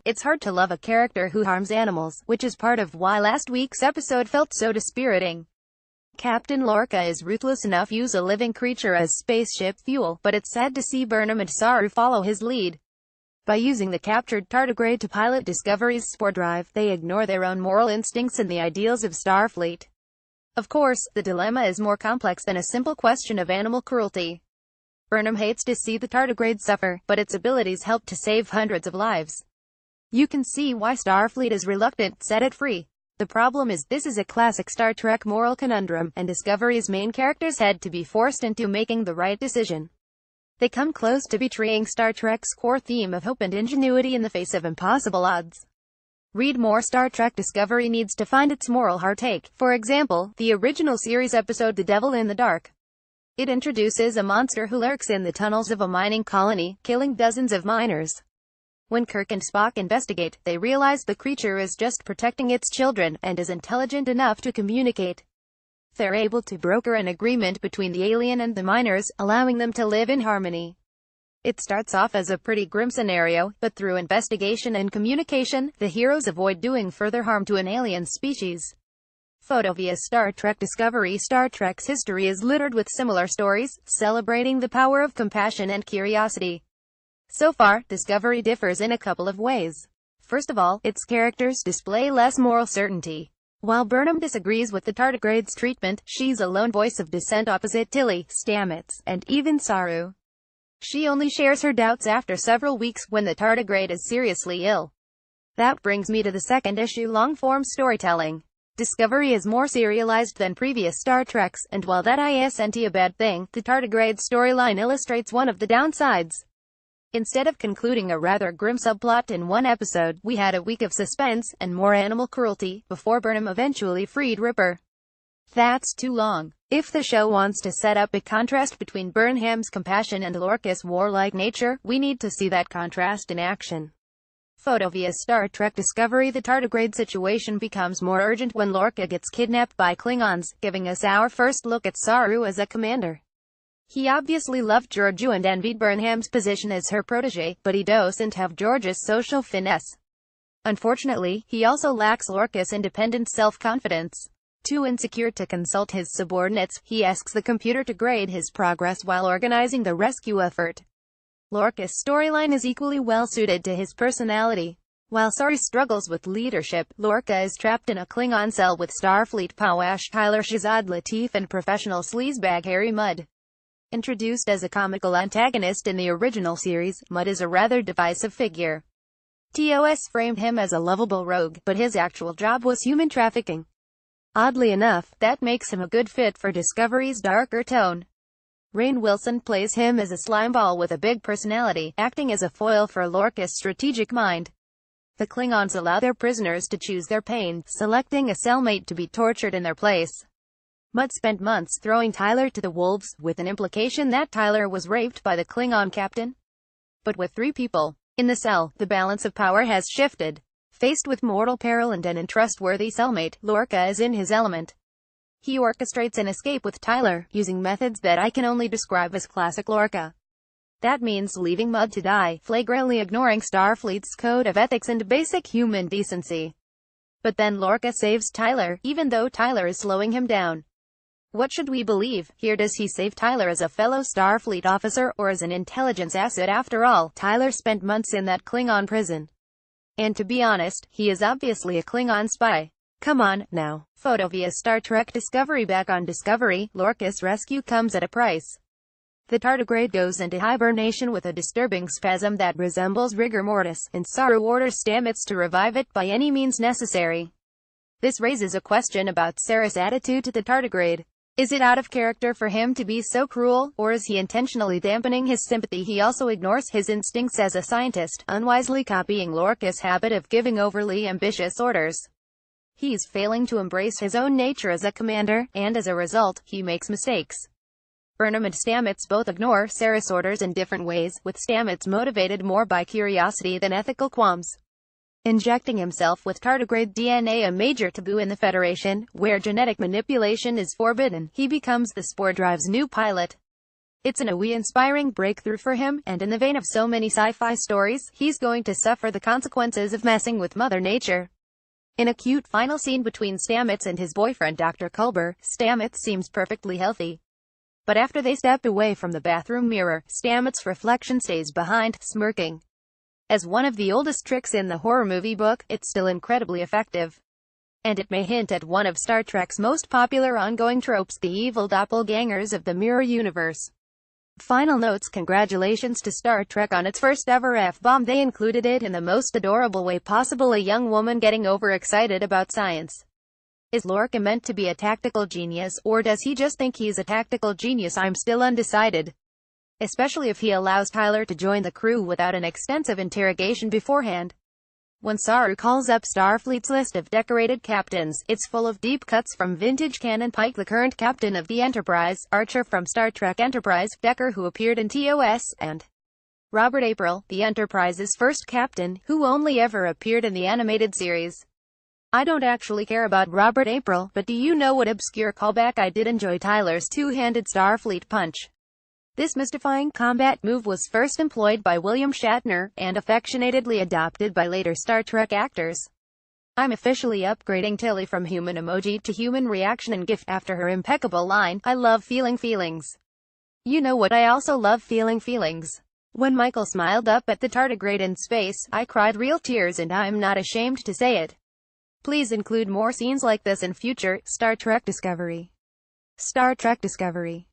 It's hard to love a character who harms animals, which is part of why last week's episode felt so dispiriting. Captain Lorca is ruthless enough to use a living creature as spaceship fuel, but it's sad to see Burnham and Saru follow his lead. By using the captured tardigrade to pilot Discovery's spore drive, they ignore their own moral instincts and the ideals of Starfleet. Of course, the dilemma is more complex than a simple question of animal cruelty. Burnham hates to see the tardigrade suffer, but its abilities help to save hundreds of lives. You can see why Starfleet is reluctant to set it free. The problem is, this is a classic Star Trek moral conundrum, and Discovery's main characters had to be forced into making the right decision. They come close to betraying Star Trek's core theme of hope and ingenuity in the face of impossible odds. Read more. Star Trek Discovery needs to find its moral heartache. For example, the original series episode The Devil in the Dark. It introduces a monster who lurks in the tunnels of a mining colony, killing dozens of miners. When Kirk and Spock investigate, they realize the creature is just protecting its children, and is intelligent enough to communicate. They're able to broker an agreement between the alien and the miners, allowing them to live in harmony. It starts off as a pretty grim scenario, but through investigation and communication, the heroes avoid doing further harm to an alien species. Photo via Star Trek Discovery. Star Trek's history is littered with similar stories, celebrating the power of compassion and curiosity. So far, Discovery differs in a couple of ways. First of all, its characters display less moral certainty. While Burnham disagrees with the tardigrade's treatment, she's a lone voice of dissent opposite Tilly, Stamets, and even Saru. She only shares her doubts after several weeks, when the tardigrade is seriously ill. That brings me to the second issue: long-form storytelling. Discovery is more serialized than previous Star Treks, and while that isn't a bad thing, the tardigrade storyline illustrates one of the downsides. Instead of concluding a rather grim subplot in one episode, we had a week of suspense, and more animal cruelty, before Burnham eventually freed Ripper. That's too long. If the show wants to set up a contrast between Burnham's compassion and Lorca's warlike nature, we need to see that contrast in action. Photo via Star Trek Discovery. The tardigrade situation becomes more urgent when Lorca gets kidnapped by Klingons, giving us our first look at Saru as a commander. He obviously loved Georgiou and envied Burnham's position as her protege, but he doesn't have George's social finesse. Unfortunately, he also lacks Lorca's independent self-confidence. Too insecure to consult his subordinates, he asks the computer to grade his progress while organizing the rescue effort. Lorca's storyline is equally well suited to his personality. While Saru struggles with leadership, Lorca is trapped in a Klingon cell with Starfleet Powash Tyler Shazad Latif and professional sleazebag Harry Mudd. Introduced as a comical antagonist in the original series, Mudd is a rather divisive figure. TOS framed him as a lovable rogue, but his actual job was human trafficking. Oddly enough, that makes him a good fit for Discovery's darker tone. Rainn Wilson plays him as a slimeball with a big personality, acting as a foil for Lorca's strategic mind. The Klingons allow their prisoners to choose their pain, selecting a cellmate to be tortured in their place. Mudd spent months throwing Tyler to the wolves, with an implication that Tyler was raped by the Klingon captain. But with 3 people in the cell, the balance of power has shifted. Faced with mortal peril and an untrustworthy cellmate, Lorca is in his element. He orchestrates an escape with Tyler, using methods that I can only describe as classic Lorca. That means leaving Mudd to die, flagrantly ignoring Starfleet's code of ethics and basic human decency. But then Lorca saves Tyler, even though Tyler is slowing him down. What should we believe here? Does he save Tyler as a fellow Starfleet officer, or as an intelligence asset? After all, Tyler spent months in that Klingon prison. And to be honest, he is obviously a Klingon spy. Come on, now. Photo via Star Trek Discovery. Back on Discovery, Lorca's rescue comes at a price. The tardigrade goes into hibernation with a disturbing spasm that resembles rigor mortis, and Saru orders Stamets to revive it by any means necessary. This raises a question about Sarah's attitude to the tardigrade. Is it out of character for him to be so cruel, or is he intentionally dampening his sympathy? He also ignores his instincts as a scientist, unwisely copying Lorca's habit of giving overly ambitious orders. He's failing to embrace his own nature as a commander, and as a result, he makes mistakes. Burnham and Stamets both ignore Sarah's orders in different ways, with Stamets motivated more by curiosity than ethical qualms. Injecting himself with tardigrade DNA, a major taboo in the Federation, where genetic manipulation is forbidden, he becomes the spore drive's new pilot. It's an inspiring breakthrough for him, and in the vein of so many sci-fi stories, he's going to suffer the consequences of messing with Mother Nature. In a cute final scene between Stamets and his boyfriend Dr. Culber, Stamets seems perfectly healthy. But after they step away from the bathroom mirror, Stamets' reflection stays behind, smirking. As one of the oldest tricks in the horror movie book, it's still incredibly effective. And it may hint at one of Star Trek's most popular ongoing tropes, the evil doppelgangers of the mirror universe. Final notes: congratulations to Star Trek on its first ever F-bomb. They included it in the most adorable way possible, a young woman getting overexcited about science. Is Lorca meant to be a tactical genius, or does he just think he's a tactical genius? I'm still undecided. Especially if he allows Tyler to join the crew without an extensive interrogation beforehand. When Saru calls up Starfleet's list of decorated captains, it's full of deep cuts from vintage canon: Pike, the current captain of the Enterprise; Archer from Star Trek Enterprise; Decker, who appeared in TOS; and Robert April, the Enterprise's first captain, who only ever appeared in the animated series. I don't actually care about Robert April, but do you know what obscure callback I did enjoy? Tyler's two-handed Starfleet punch. This mystifying combat move was first employed by William Shatner, and affectionately adopted by later Star Trek actors. I'm officially upgrading Tilly from human emoji to human reaction and GIF after her impeccable line, "I love feeling feelings." You know what? I also love feeling feelings. When Michael smiled up at the tardigrade in space, I cried real tears, and I'm not ashamed to say it. Please include more scenes like this in future Star Trek Discovery. Star Trek Discovery.